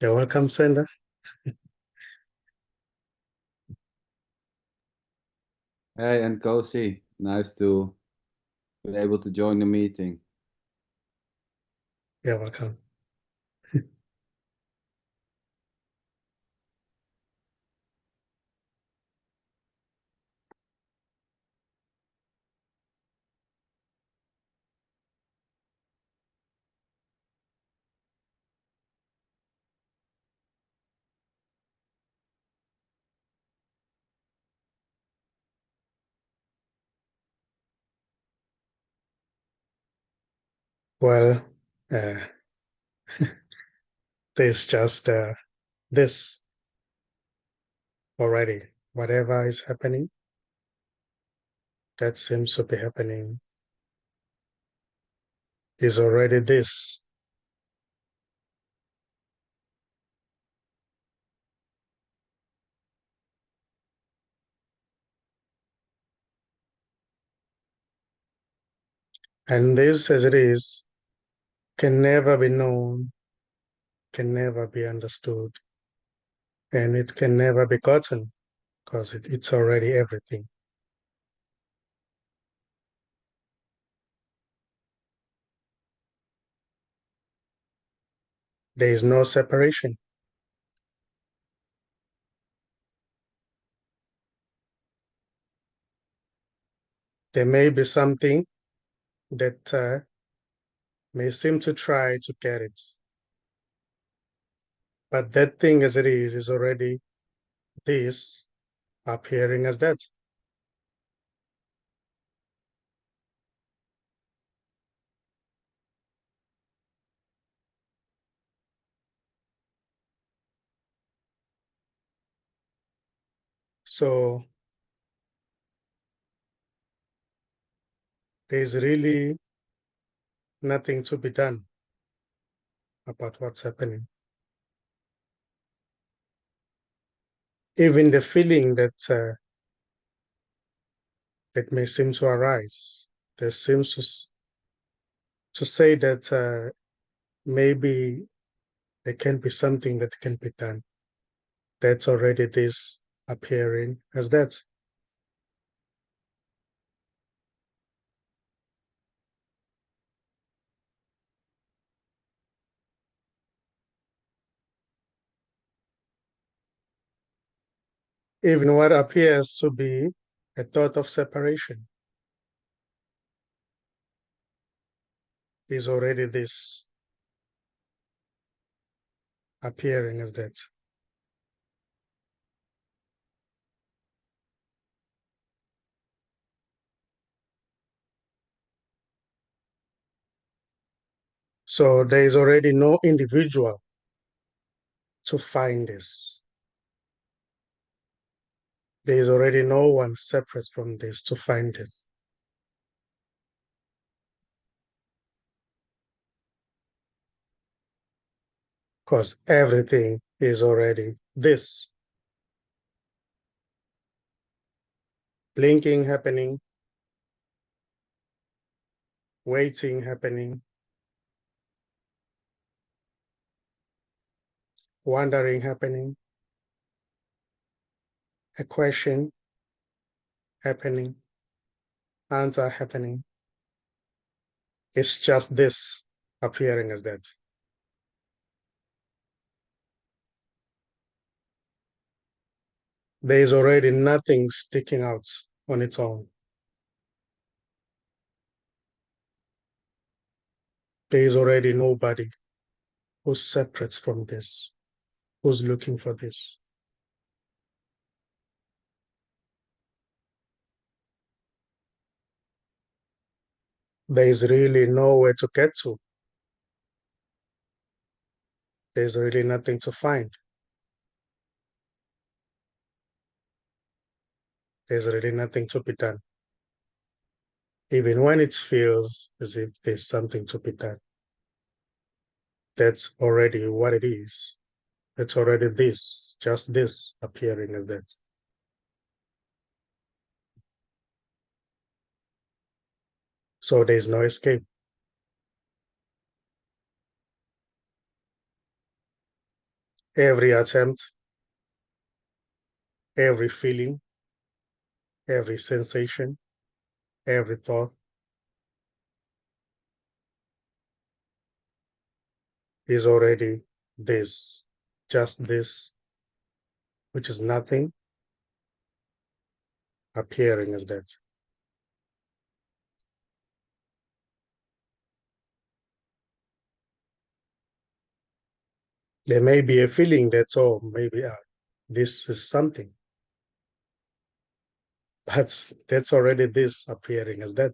You're welcome, Sender. Hey, Nkosi, nice to be able to join the meeting. You're welcome. Well, uh, there's just this already. Whatever is happening, that seems to be happening, is already this. And this, as it is, can never be known, can never be understood, and it can never be gotten because it's already everything. There is no separation. There may be something that may seem to try to get it, but that thing as it is already this appearing as that. So there's really nothing to be done about what's happening. Even the feeling that may seem to arise, there seems to say that maybe there can be something that can be done. That's already this appearing as that. Even what appears to be a thought of separation is already this appearing as that. So there is already no individual to find this. There is already no one separate from this to find this. Because everything is already this. Blinking happening, waiting happening, wondering happening, a question happening, answer happening. It's just this appearing as that. There is already nothing sticking out on its own. There is already nobody who's separate from this, who's looking for this. There is really nowhere to get to. There's really nothing to find. There's really nothing to be done. Even when it feels as if there's something to be done, that's already what it is. It's already this, just this appearing as that. So there's no escape. every attempt, every feeling, every sensation, every thought is already this, just this, which is nothing, appearing as that. There may be a feeling that, oh, maybe this is something, but that's already this appearing as that.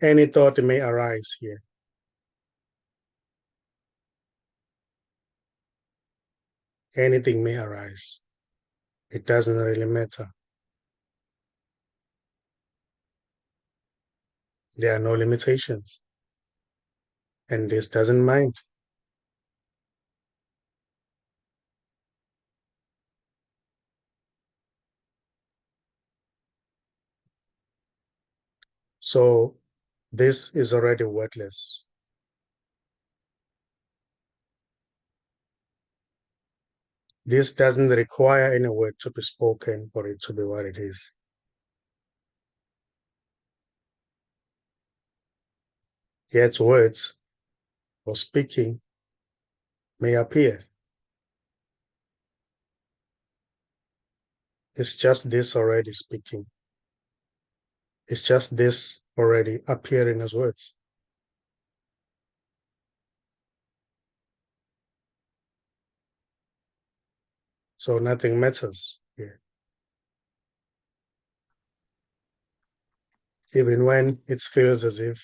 Any thought may arise here. Anything may arise. It doesn't really matter. There are no limitations. And this doesn't mind. So this is already wordless. This doesn't require any word to be spoken for it to be what it is. Yet words or speaking may appear. It's just this already speaking. It's just this already appearing as words. So nothing matters here. Even when it feels as if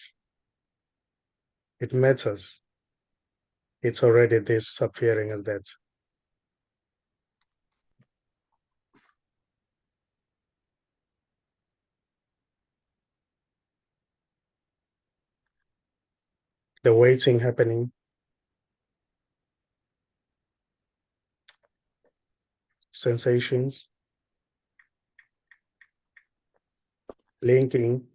it matters, it's already this appearing as that. The waiting happening, sensations, linking,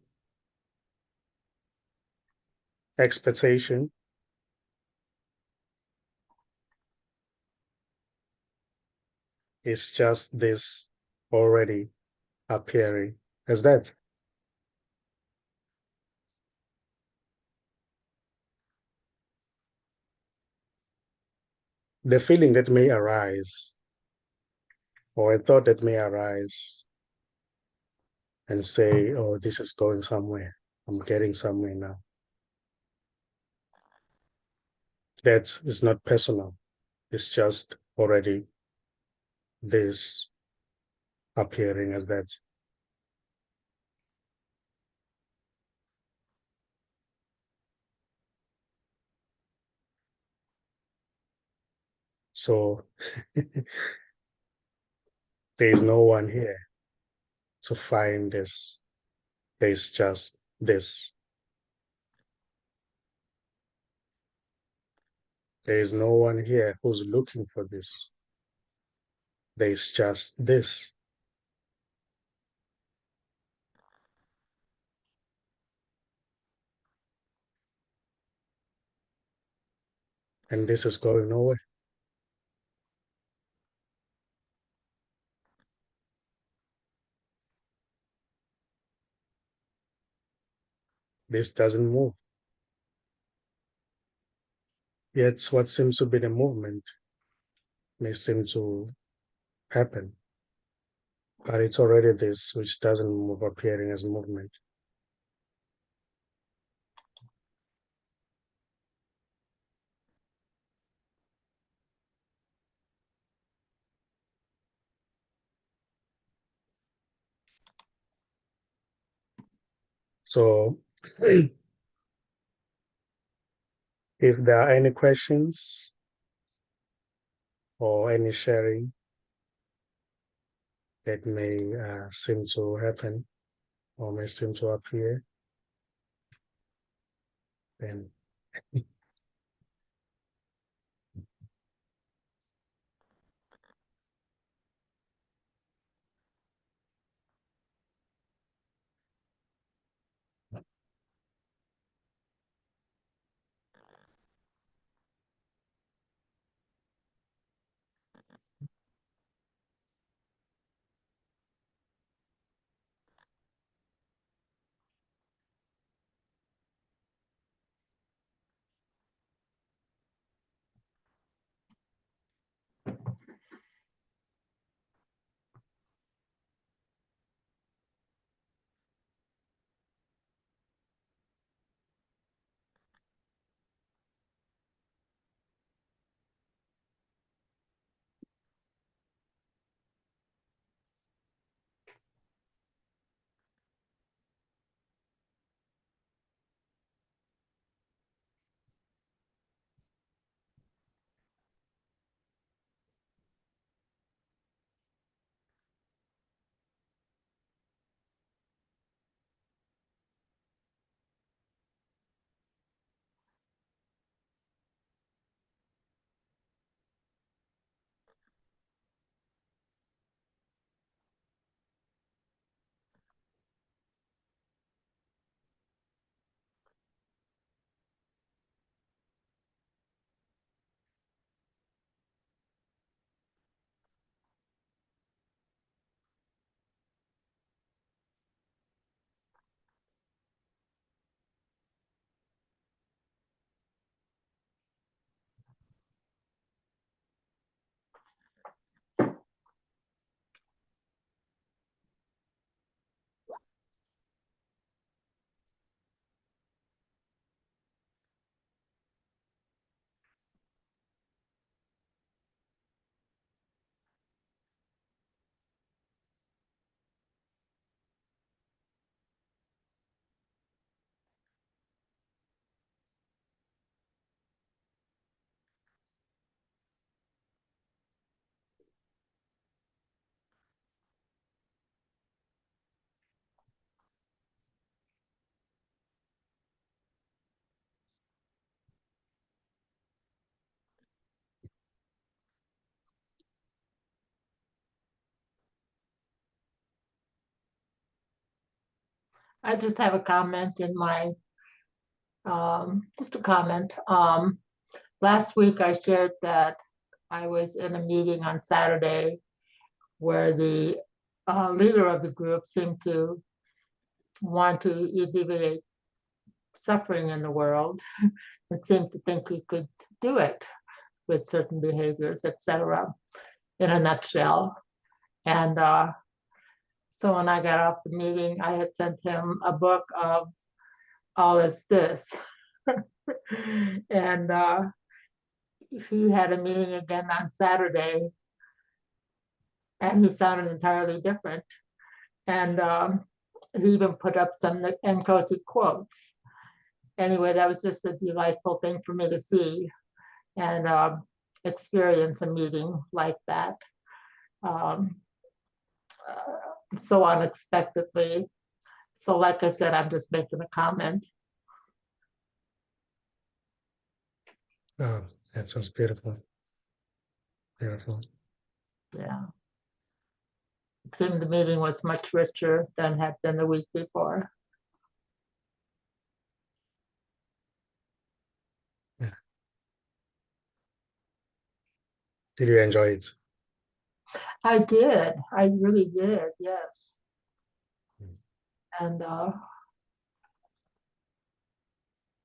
expectation, is just this already appearing as that. The feeling that may arise, or a thought that may arise and say, oh, this is going somewhere. I'm getting somewhere now. That is not personal. It's just already this appearing as that. So there is no one here to find this. There's just this. There is no one here who's looking for this. There's just this. And this is going nowhere. This doesn't move. Yet what seems to be the movement may seem to happen. But it's already this which doesn't move appearing as movement. So if there are any questions or any sharing that may seem to happen or may seem to appear, then I just have a comment in my, just a comment. Last week I shared that I was in a meeting on Saturday where the leader of the group seemed to want to alleviate suffering in the world and seemed to think he could do it with certain behaviors, etc., in a nutshell. And so when I got off the meeting, I had sent him a book of All Is This. And he had a meeting again on Saturday, and he sounded entirely different. And he even put up some Nkosi quotes. Anyway, that was just a delightful thing for me to see and experience a meeting like that. Um, so unexpectedly. So like I said, I'm just making a comment. Oh, that sounds beautiful. Beautiful. Yeah. It seemed the meeting was much richer than had been the week before. Yeah. Did you enjoy it? I did. I really did. Yes. Mm. And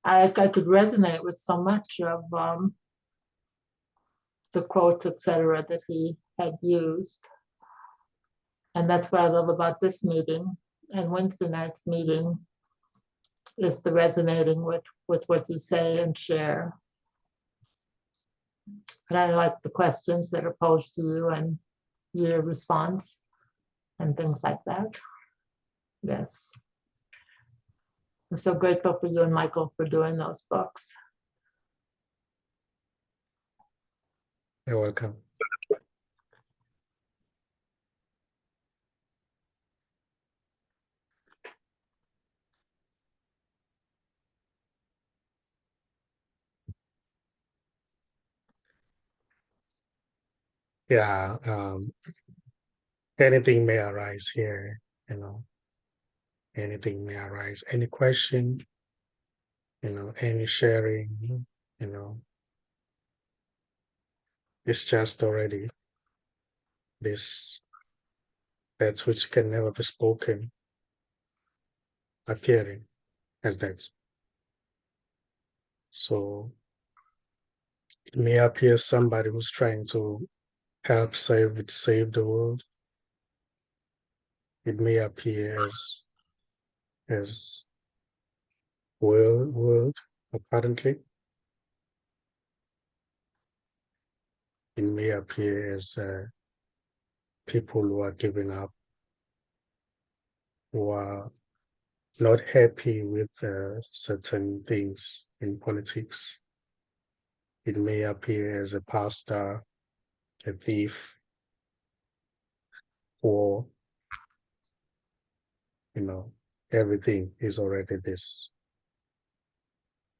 I could resonate with so much of the quotes, etc., that he had used. And that's what I love about this meeting and Wednesday night's meeting is the resonating with what you say and share. And I like the questions that are posed to you and your response and things like that. Yes. I'm so grateful for you and Michael for doing those books. You're welcome. Yeah, anything may arise here, anything may arise. Any question, any sharing, it's just already this that which can never be spoken appearing as that. So it may appear somebody who's trying to help save the world. It may appear as world apparently. It may appear as people who are giving up, who are not happy with certain things in politics. It may appear as a pastor, a thief, or everything is already this,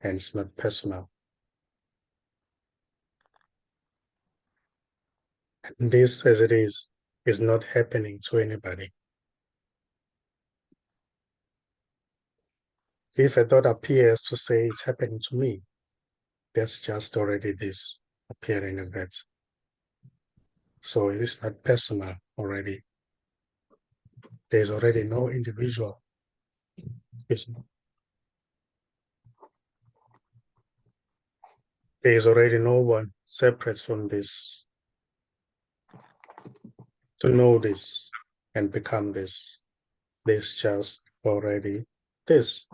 and it's not personal. And this, as it is not happening to anybody. If a thought appears to say it's happening to me, that's just already this appearing as that. So it is not personal already. There's already no individual. There's already no one separate from this to know this and become this. There's just already this.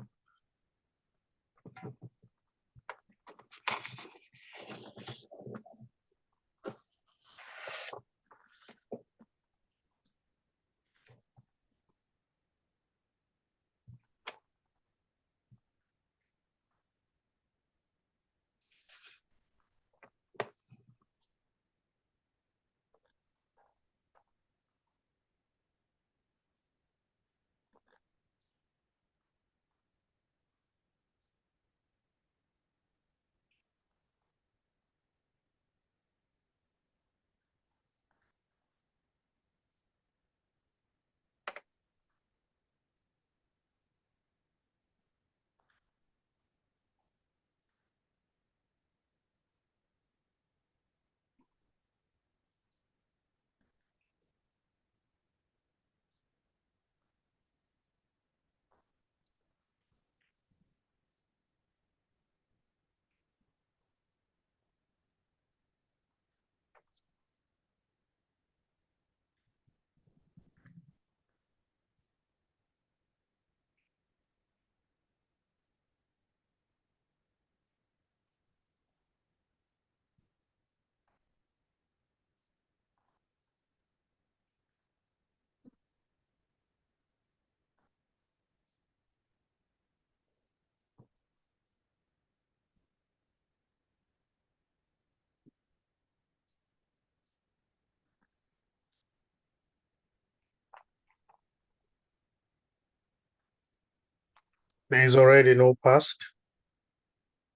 There is already no past.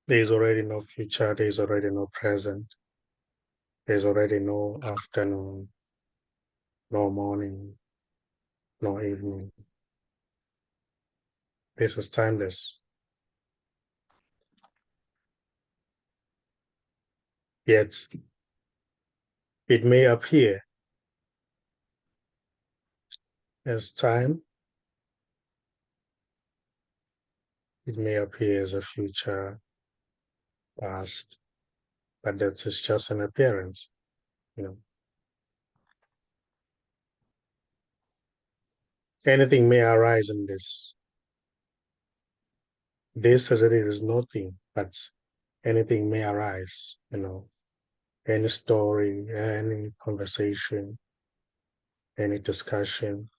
There is already no future. There is already no present. There is already no afternoon, no morning, no evening. This is timeless. Yet it may appear as time. It may appear as a future, past, but that is just an appearance, you know. Anything may arise in this. This as it is nothing, but anything may arise, you know. Any story, any conversation, any discussion,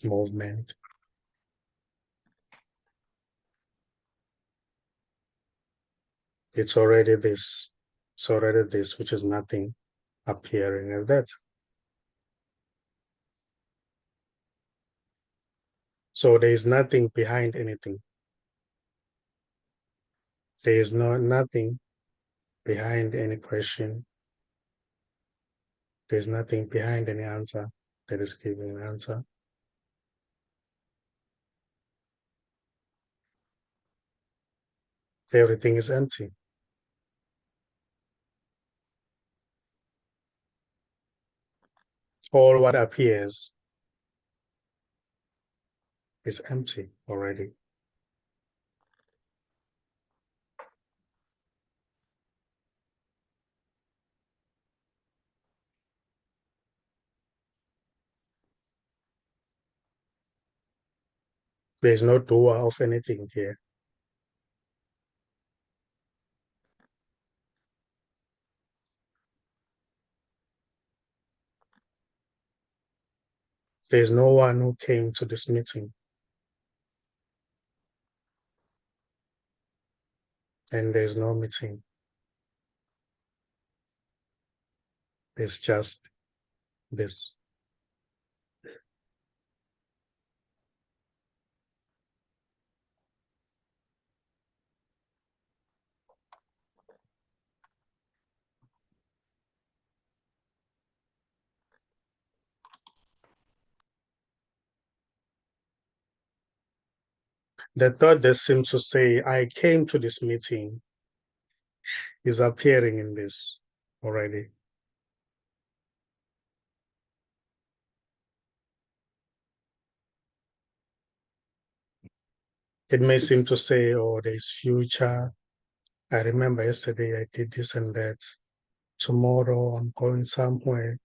movement. It's already this. It's already this, which is nothing appearing as that. So there is nothing behind anything. There is nothing behind any question. There's nothing behind any answer that is giving an answer. Everything is empty. All what appears is empty already. There's no doer of anything here. There's no one who came to this meeting. And there's no meeting. It's just this. The thought that seems to say, I came to this meeting, is appearing in this already. It may seem to say, oh, there's future. I remember yesterday I did this and that. Tomorrow I'm going somewhere.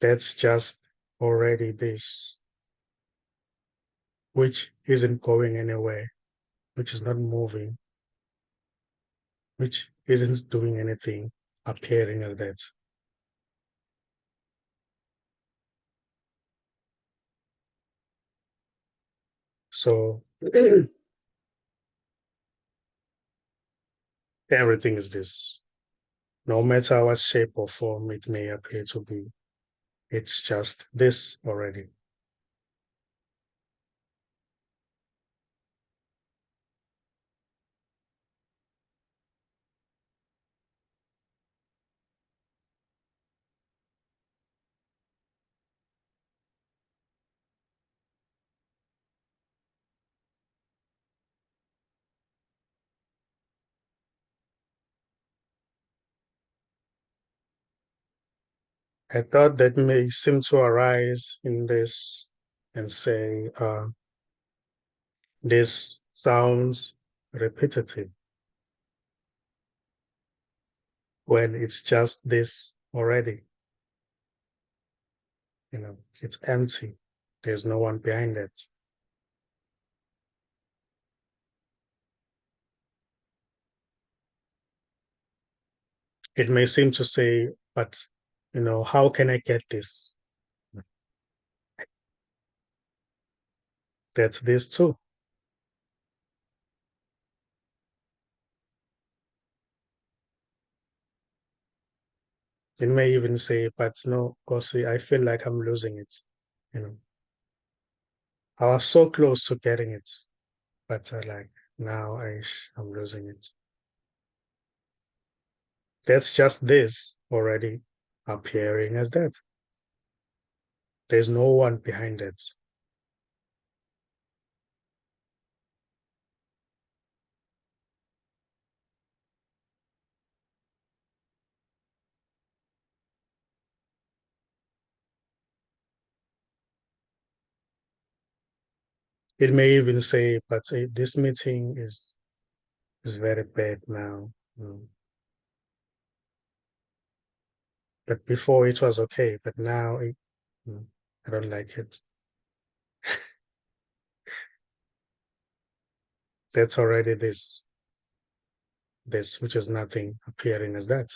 That's just already this, which isn't going anywhere, which is not moving, which isn't doing anything, appearing as that. So everything is this. No matter what shape or form it may appear to be, it's just this already. A thought that may seem to arise in this and say, this sounds repetitive when it's just this already. You know, it's empty. There's no one behind it. It may seem to say, but, you know, how can I get this? That's this too. It may even say, but no, Nkosi, I feel like I'm losing it. You know, I was so close to getting it, but like now I'm losing it. That's just this already appearing as that. There's no one behind it. It may even say, but this meeting is very bad now. But before it was okay, but now I don't like it. That's already this, which is nothing appearing as that.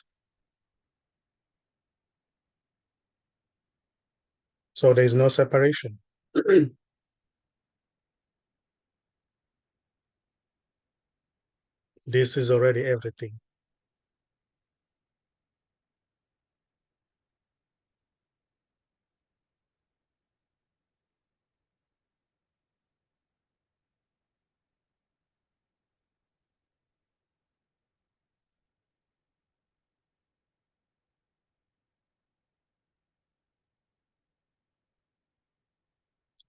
So there's no separation. This is already everything.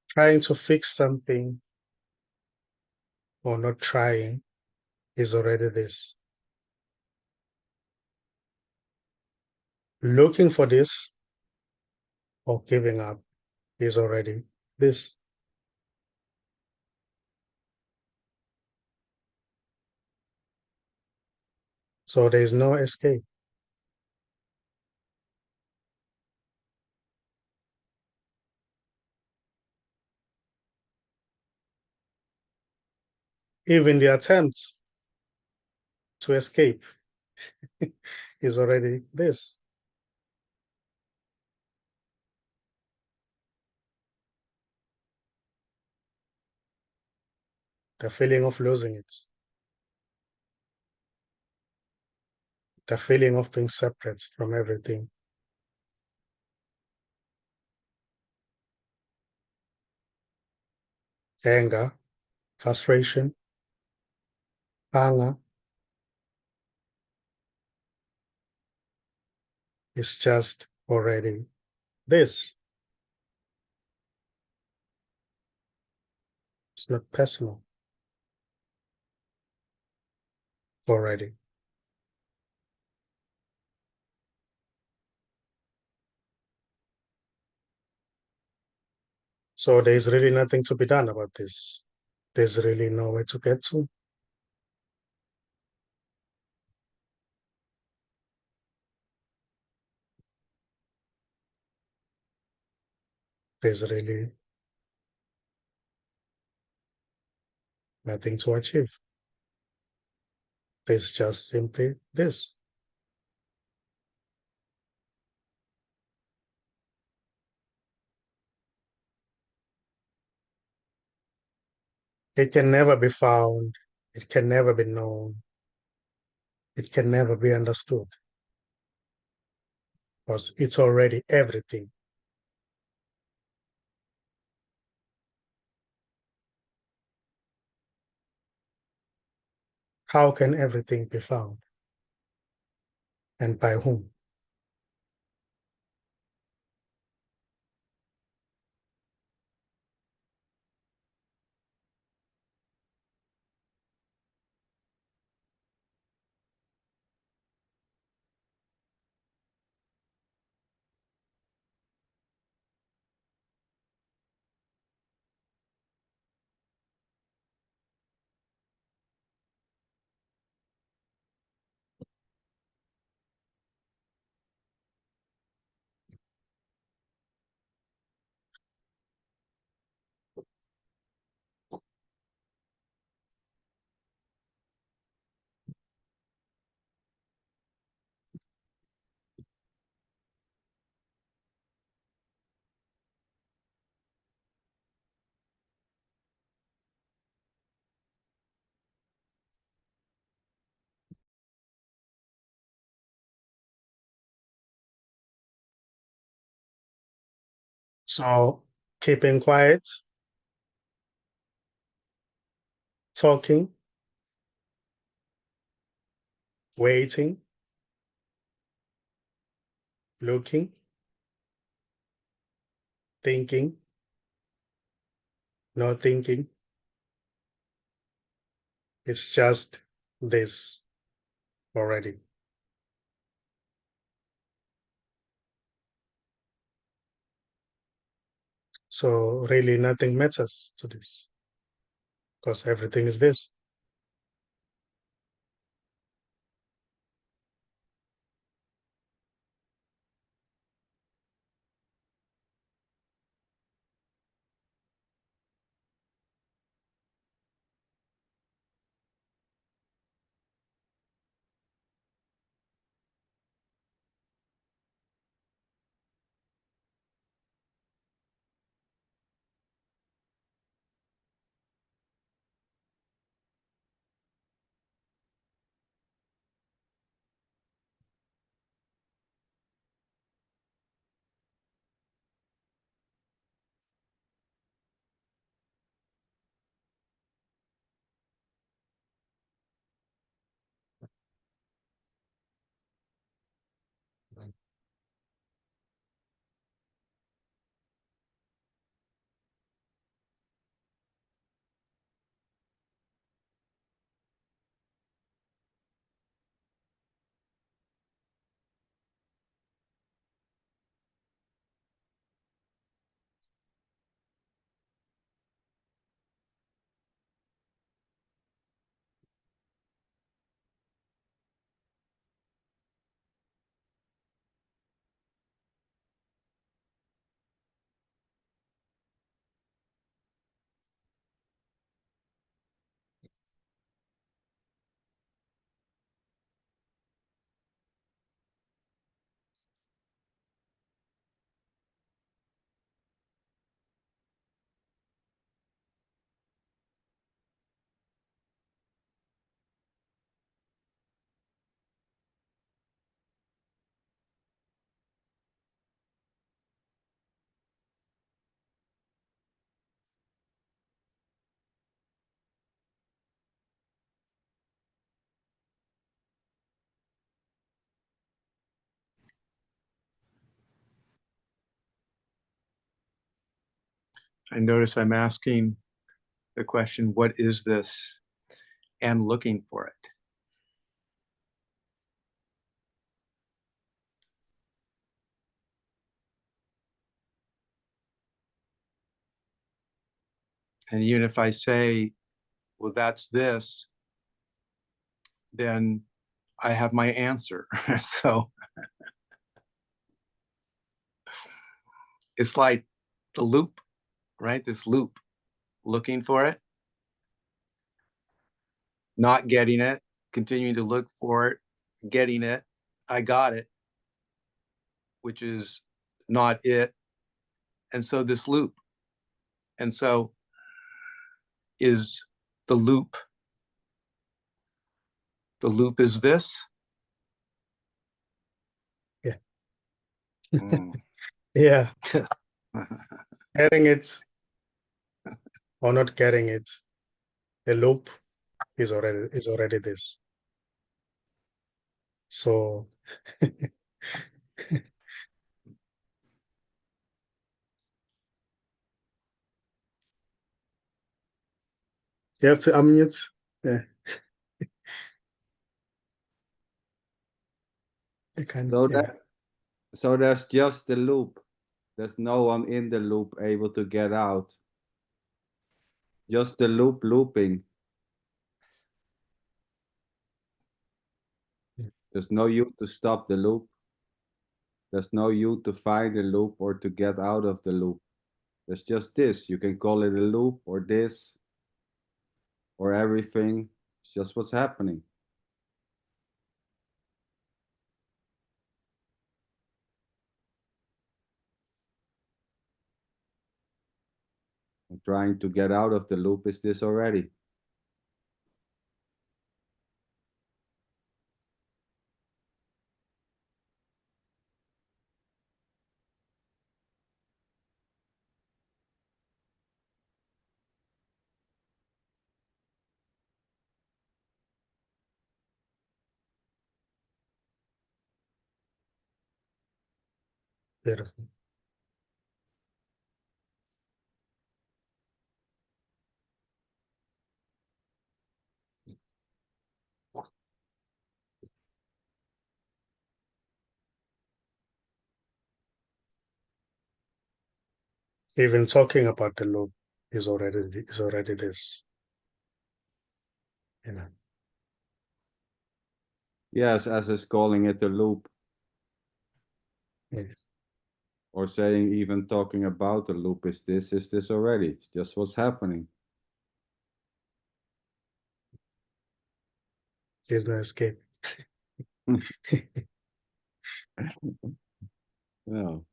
Trying to fix something or not trying is already this. Looking for this or giving up is already this. So there is no escape. Even the attempt to escape is already this. The feeling of losing it, the feeling of being separate from everything. Anger, frustration, anger is just already this. It's not personal already. So there's really nothing to be done about this. There's really nowhere to get to. There's really nothing to achieve. There's just simply this. It can never be found. It can never be known. It can never be understood because it's already everything. How can everything be found? And by whom? So keeping quiet, talking, waiting, looking, thinking, not thinking. It's just this already. So really nothing matters to this because everything is this. I notice I'm asking the question, what is this? And looking for it. And even if I say, well, that's this, then I have my answer. So it's like the loop, right? This loop, looking for it, not getting it, continuing to look for it, getting it, I got it, which is not it. And so this loop. And so is the loop is this? Yeah. Mm. Yeah. Getting it or not getting it, the loop is already this. So you have to unmute. Yeah. I can. So Yeah. so there's just the loop. There's no one in the loop able to get out. Just the loop looping. There's no you to stop the loop. There's no you to find the loop or to get out of the loop. There's just this. You can call it a loop or this or everything. It's just what's happening. I'm trying to get out of the loop is this already. Beautiful. Even talking about the loop is already this. You know. Yes, as is calling it a loop, Yes. or saying even talking about a loop is this already? It's just what's happening. There's no escape. No.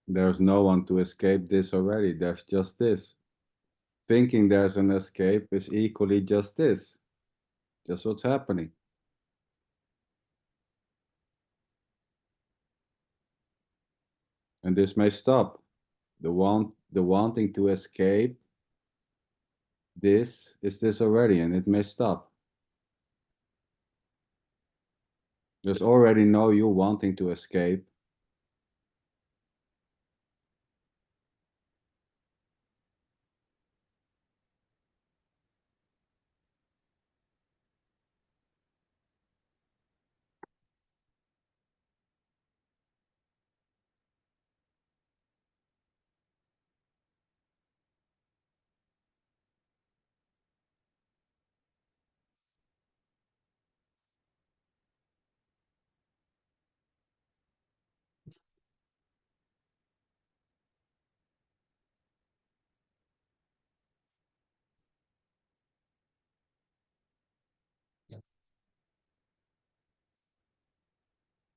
There's no one to escape this already. There's just this. Thinking there's an escape is equally just this. Just what's happening. And this may stop. The wanting to escape this is this already, and it may stop. There's already no you wanting to escape.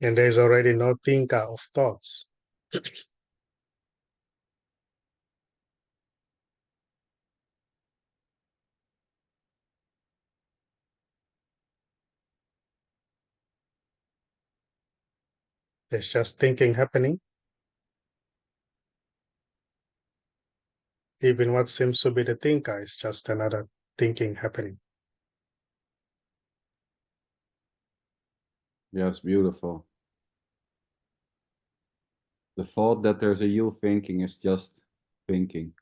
And there's already no thinker of thoughts. There's just thinking happening. Even what seems to be the thinker is just another thinking happening. Yes, beautiful. The thought that there's a you thinking is just thinking.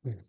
Mm.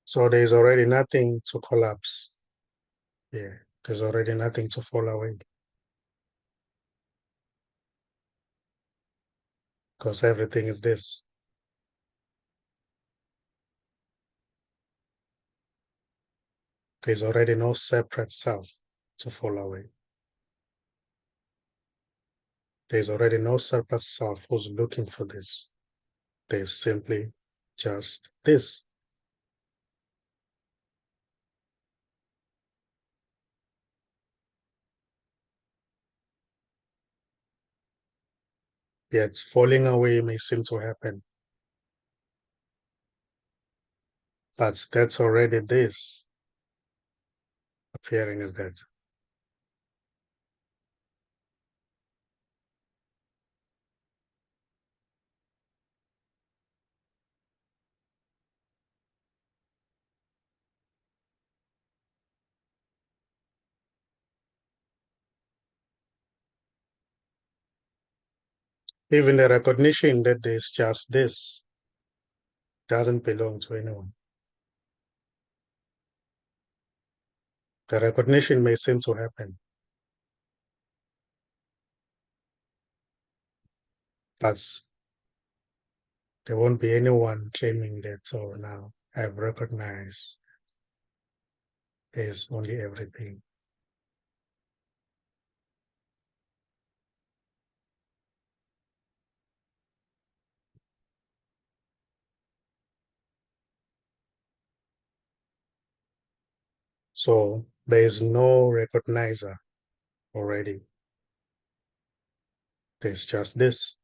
So there's already nothing to collapse. Yeah, there's already nothing to fall away. Because everything is this. There's already no separate self to fall away. There's already no separate self who's looking for this. There's simply just this. Yet falling away may seem to happen. But that's already this. Appearing as that. Even the recognition that there's just this doesn't belong to anyone. The recognition may seem to happen, But there won't be anyone claiming that, so now I've recognized there's only everything. So there is no recognizer already. There's just this.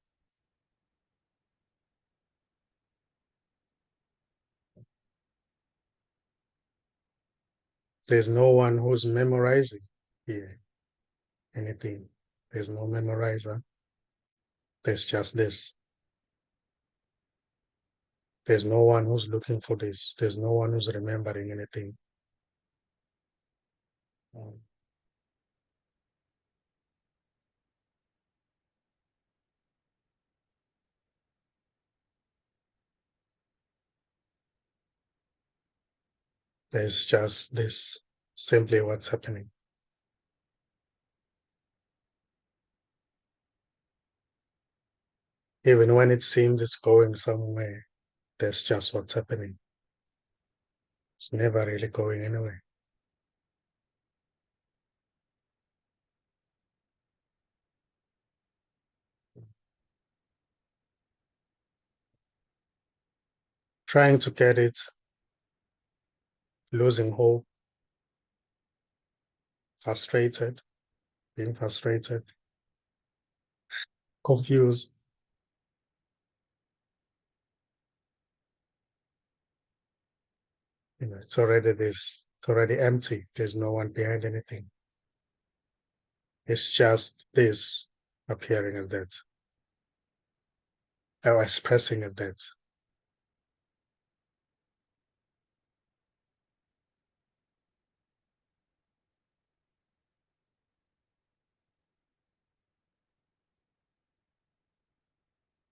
There's no one who's memorizing here anything. There's no memorizer. There's just this. There's no one who's looking for this. There's no one who's remembering anything. There's just this, simply what's happening. Even when it seems it's going somewhere, that's just what's happening. It's never really going anywhere. Trying to get it, losing hope, frustrated, being frustrated, confused. It's already this, it's already empty. There's no one behind anything. It's just this appearing as that, or expressing as that.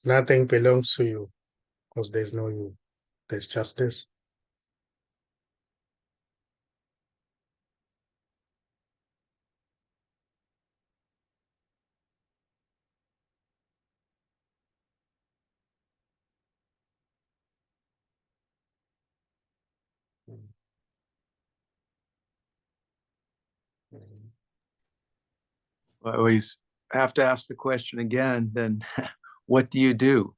Nothing belongs to you because there's no you. There's just this. I always have to ask the question again, then what do you do?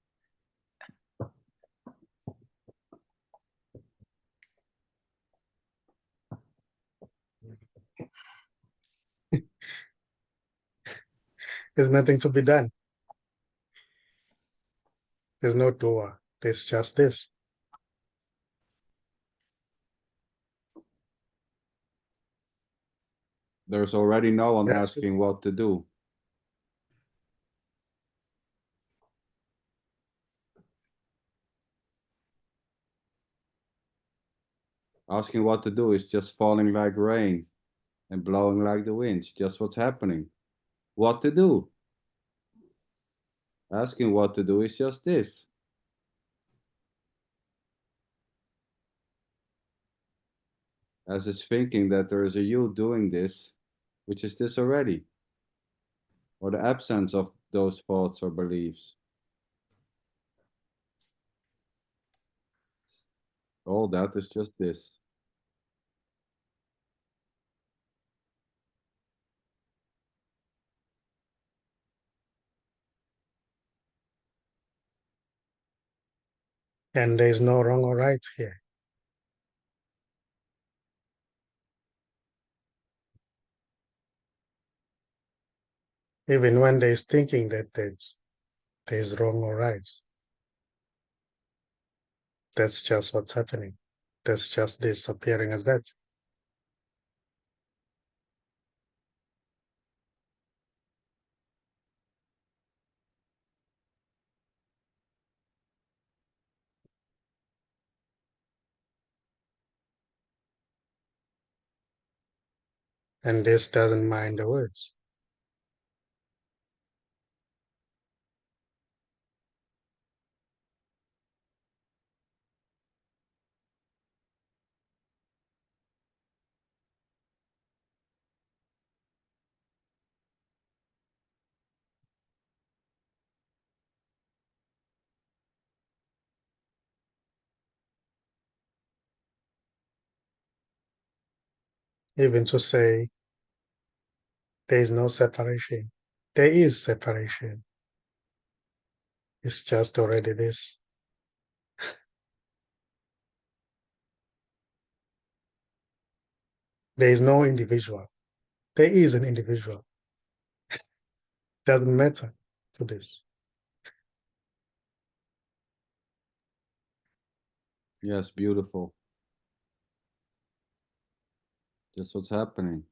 There's nothing to be done. There's no doer. There's just this. There's already no one That's asking what to do. Asking what to do is just falling like rain and blowing like the wind. Just what's happening. What to do? Asking what to do is just this. As is thinking that there is a you doing this, which is this already, or the absence of those thoughts or beliefs. All that is just this. And there's no wrong or right here. Even when there's thinking that there's wrong or right. That's just what's happening. That's just this appearing as that. And this doesn't mind the words. even to say there is no separation. There is separation. It's just already this. There is no individual. There is an individual. Doesn't matter to this. Yes, beautiful. That's what's happening.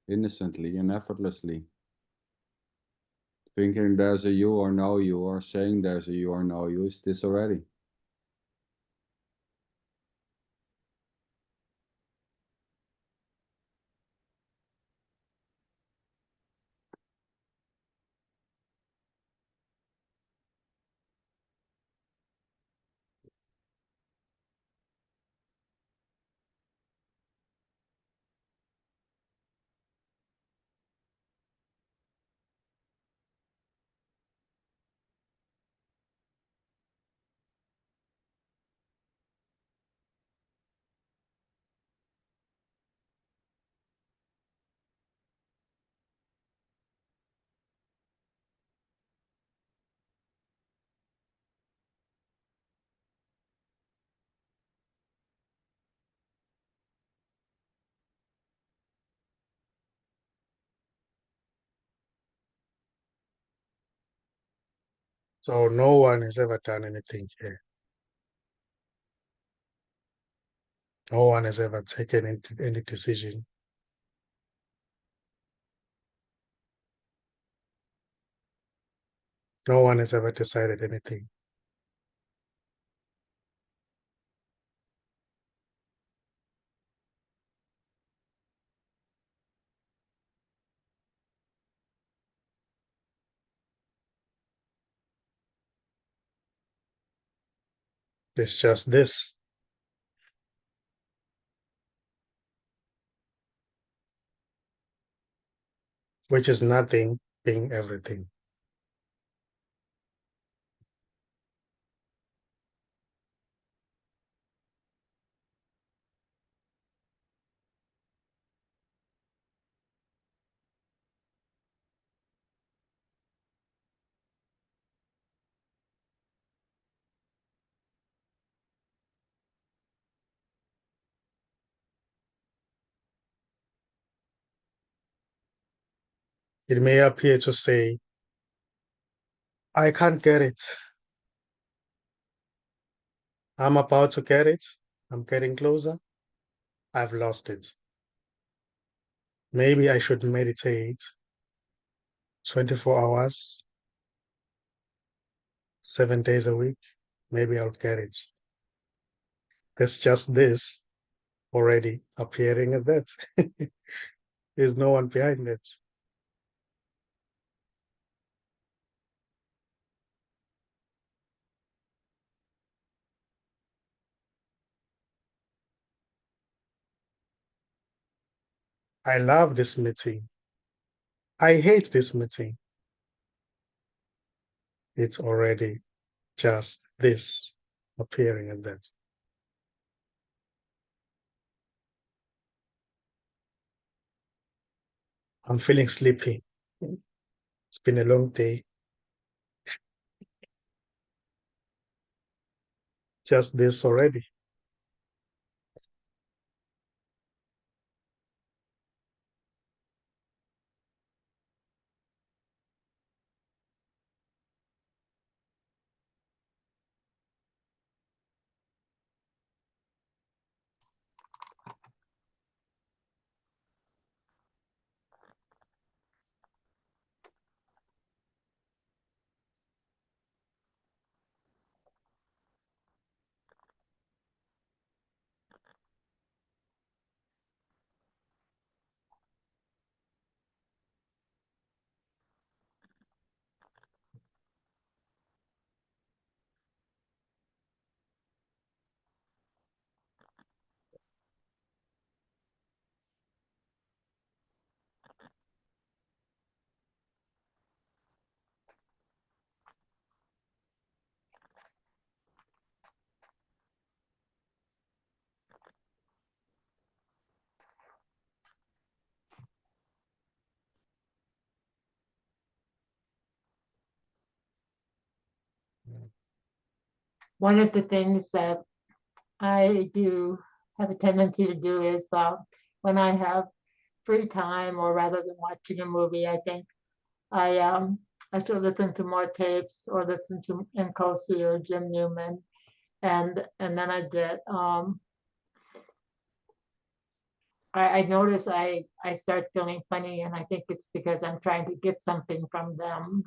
Innocently and effortlessly. Thinking there's a you or no you, or saying there's a you or no you, is this already. So no one has ever done anything here. No one has ever taken any decision. No one has ever decided anything. It's just this. Which is nothing being everything. It may appear to say, I can't get it. I'm about to get it. I'm getting closer. I've lost it. Maybe I should meditate 24 hours, 7 days a week. Maybe I'll get it. There's just this already appearing as that. There's no one behind it. I love this meeting. I hate this meeting. It's already just this appearing as that. I'm feeling sleepy. It's been a long day. Just this already. one of the things that I do have a tendency to do is when I have free time, or rather than watching a movie, I think I should listen to more tapes or listen to Nkosi or Jim Newman, and then I notice I start feeling funny, and I think it's because I'm trying to get something from them,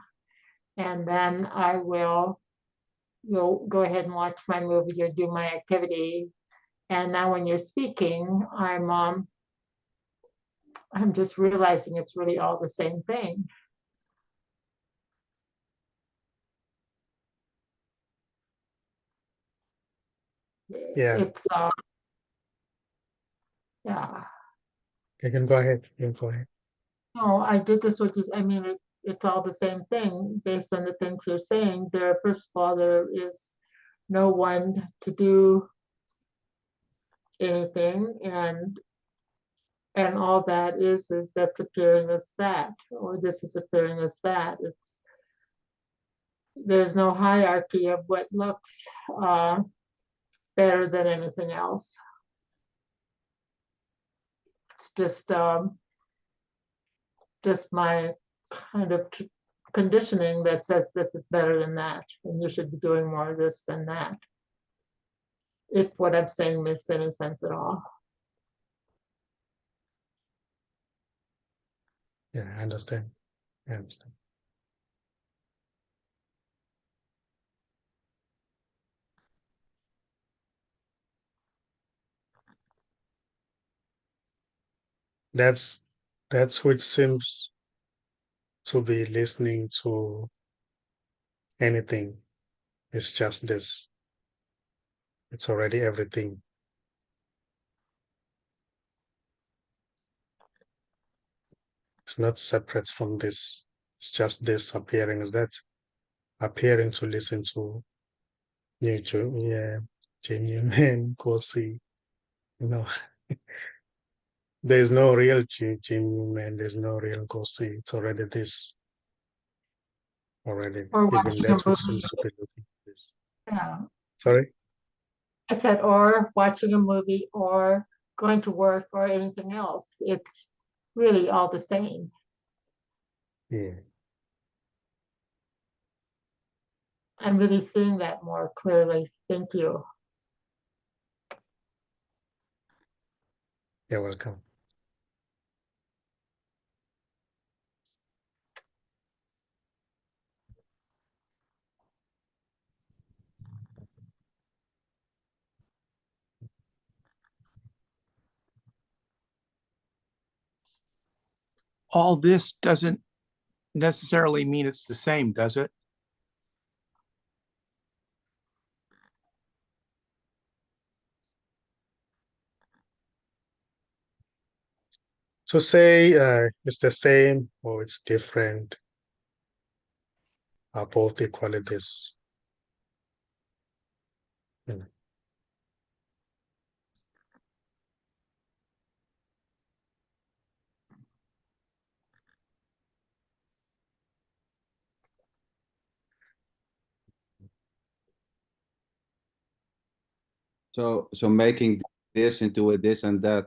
and then I will go ahead and watch my movie or do my activity. And now when you're speaking, I'm just realizing it's really all the same thing. Yeah, It's yeah. you can go ahead. You can go ahead. No, I did this with you. I mean, it's all the same thing based on the things you're saying. First of all, there is no one to do anything, and all that is that's appearing as that, or this is appearing as that. There's no hierarchy of what looks better than anything else. It's just my kind of conditioning that says this is better than that, and you should be doing more of this than that. If what I'm saying makes any sense at all. Yeah, I understand. I understand. That's which seems to be listening to anything. It's just this. It's already everything. It's not separate from this. It's just this appearing as that. Appearing to listen to nature, yeah, genuine, Nkosi. You know, there's no real genuine, there's no real Nkosi. It's already this. Already. Or Even watching a that which movie. seems to be looking for this. Yeah. Sorry? I said, or watching a movie or going to work or anything else. It's really all the same. Yeah. I'm really seeing that more clearly. Thank you. You're welcome. All this doesn't necessarily mean it's the same, does it? So say it's the same or it's different, are both equally this. You know. So making this into a this and that,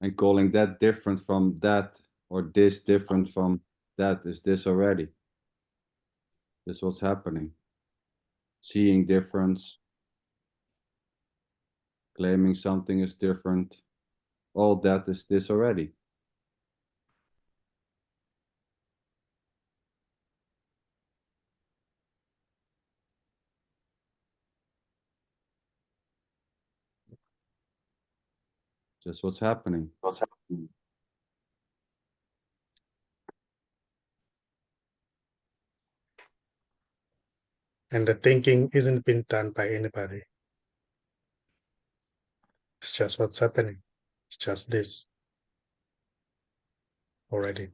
and calling that different from that, or this different from that, is this already? This is what's happening. Seeing difference, claiming something is different, all that is this already. Just what's happening. And the thinking isn't being done by anybody. It's just what's happening. It's just this already.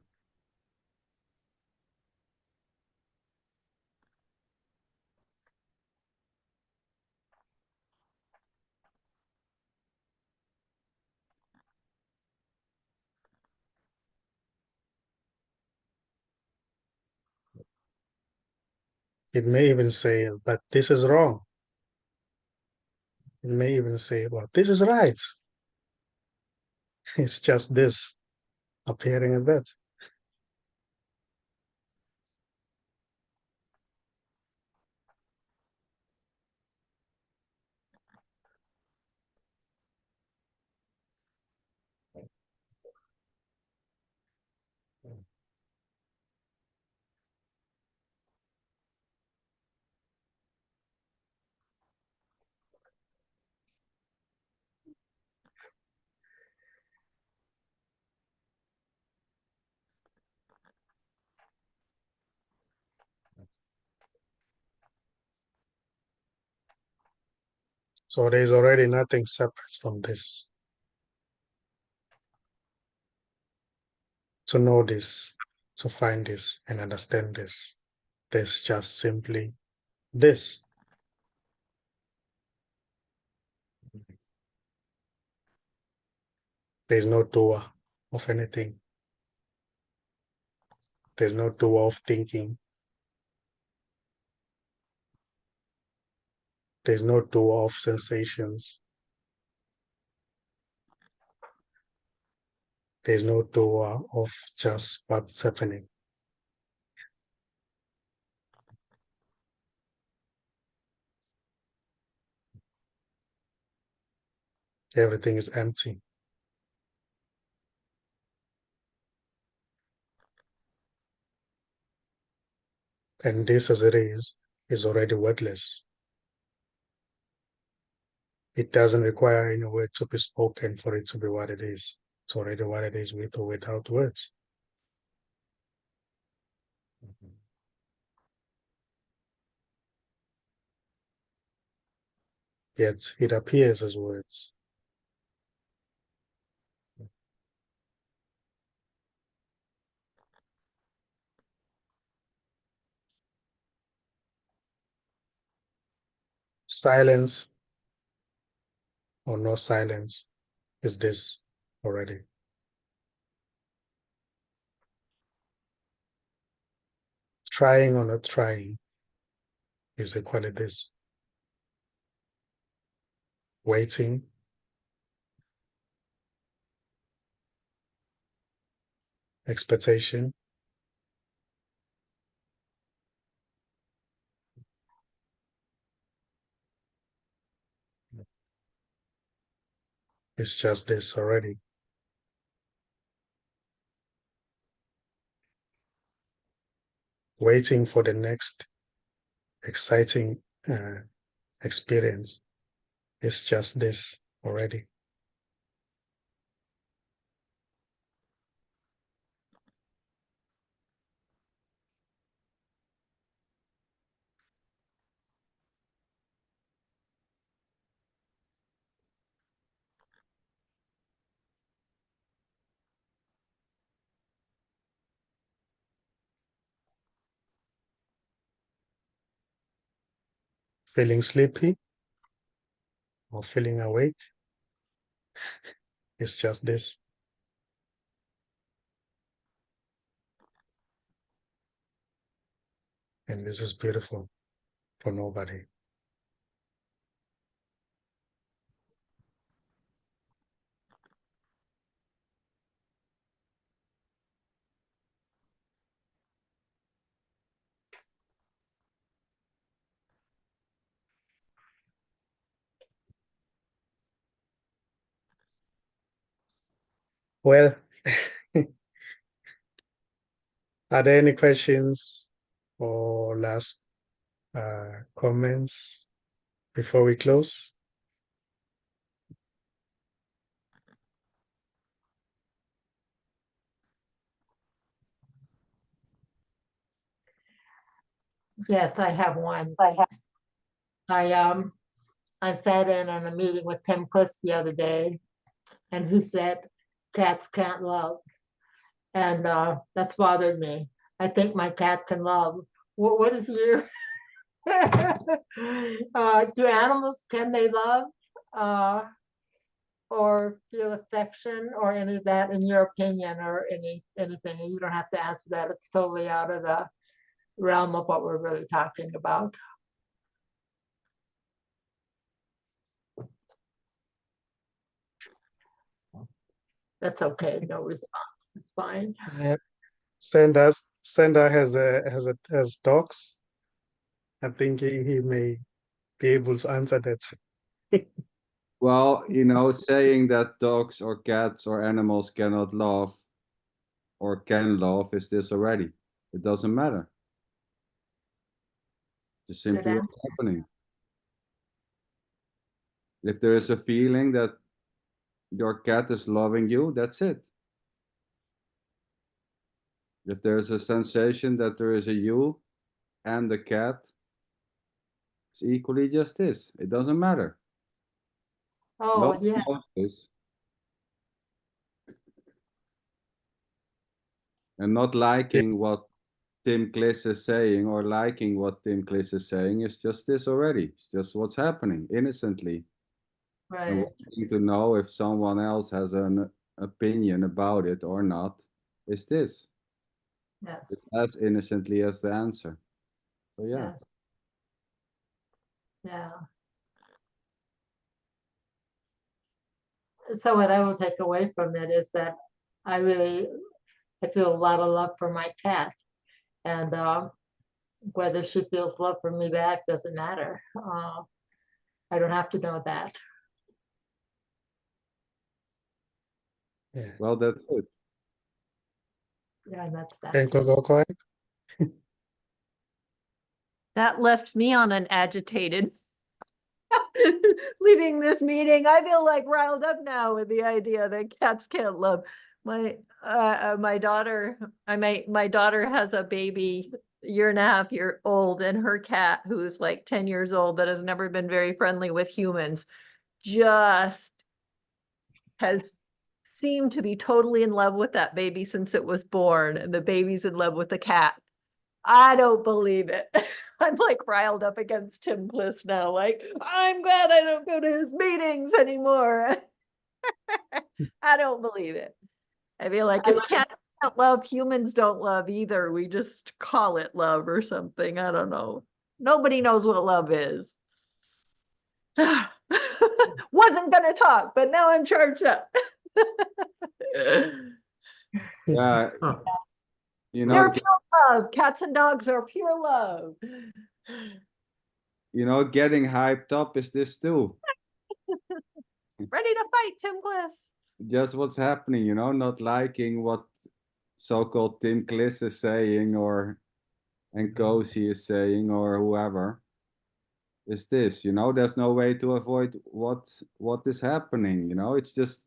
It may even say, but this is wrong. It may even say, well, this is right. It's just this appearing in that. So there's already nothing separate from this. To know this, to find this, and understand this, there's just simply this. There's no doer of anything. There's no doer of thinking. There's no doer of sensations. There's no doer of just what's happening. Everything is empty. And this as it is already wordless. It doesn't require any word to be spoken for it to be what it is. It's already what it is with or without words. Yet it appears as words. Silence or no silence is this already. Trying or not trying is equally this. Waiting, expectation, is just this already. Waiting for the next exciting experience is just this already. Feeling sleepy or feeling awake is just this. And this is beautiful for nobody. Well, are there any questions or last comments before we close? Yes, I have one. I sat in on a meeting with Tim Cliss the other day, and he said cats can't love, and that's bothered me. I think my cat can love. What is your do animals, can they love or feel affection or any of that, in your opinion, or anything? You don't have to answer that. It's totally out of the realm of what we're really talking about. That's okay. No response is fine. Sander has dogs. I think he may be able to answer that. Well, you know, saying that dogs or cats or animals cannot love or can love is this already. It doesn't matter. Just simply Good what's happening. If there is a feeling that your cat is loving you, that's it. If there's a sensation that there is a you and the cat, it's equally just this. It doesn't matter. Oh, Love yeah. knows this. And not liking what Tim Kliss is saying or liking what Tim Kliss is saying is just this already. It's just what's happening innocently. And Right. wanting to know if someone else has an opinion about it or not is this. Yes. It's as innocently as the answer. So yeah. Yes. Yeah. So what I will take away from it is that I feel a lot of love for my cat, and whether she feels love for me back doesn't matter. I don't have to know that. Yeah. Well, that's it. Yeah, and that's that. And go ahead. That left me on an agitated leaving this meeting. I feel like riled up now with the idea that cats can't love. My daughter, my daughter has a baby, 1.5 year old, and her cat, who's like 10 years old, that has never been very friendly with humans, just has seemed to be totally in love with that baby since it was born, and the baby's in love with the cat. I don't believe it. I'm like riled up against Tim Kliss now. Like, I'm glad I don't go to his meetings anymore. I don't believe it. I feel like if cats don't love, humans don't love either. We just call it love or something. I don't know. Nobody knows what love is. Wasn't gonna talk, but now I'm charged up. Yeah. You They're know, pure love. Cats and dogs are pure love. getting hyped up is this too. Ready to fight, Tim Kliss. Just what's happening, not liking what so-called Tim Kliss is saying or Nkosi is saying or whoever is this, there's no way to avoid what is happening, it's just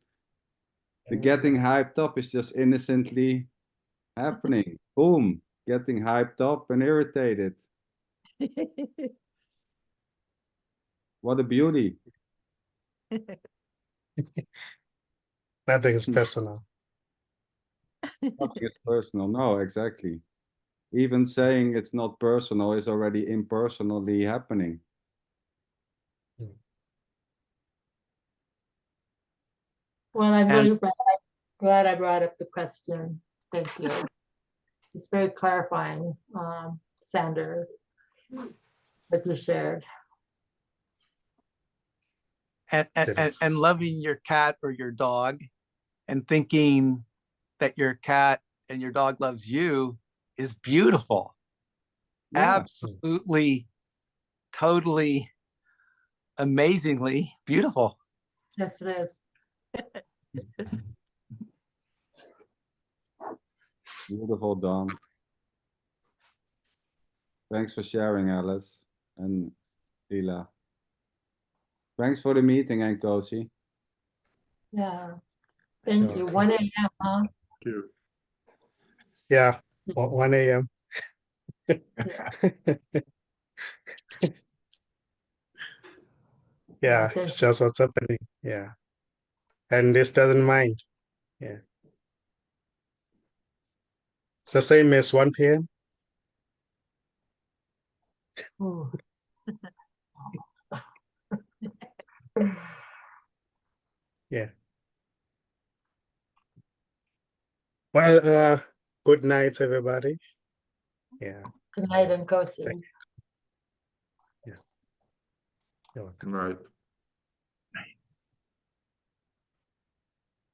the getting hyped up is just innocently happening. Boom, getting hyped up and irritated. What a beauty. Nothing is personal. Nothing is personal. No, exactly. Even saying it's not personal is already impersonally happening. Well, I'm And- really glad I brought up the question. Thank you. It's very clarifying, Sander, what you shared. And loving your cat or your dog and thinking that your cat and your dog loves you is beautiful. Yeah. Absolutely, totally, amazingly beautiful. Yes, it is. Beautiful, Dawn. Thanks for sharing, Alice and Lila. Thanks for the meeting, Nkosi. Yeah. Thank you. 1 a.m., huh? Yeah, 1 a.m. Yeah, thank it's just what's happening. Yeah. And this doesn't mind. Yeah. It's the same as 1 p.m. Ooh. Yeah. Well, good night, everybody. Yeah. Good night, Nkosi. Yeah. You're welcome. Good night.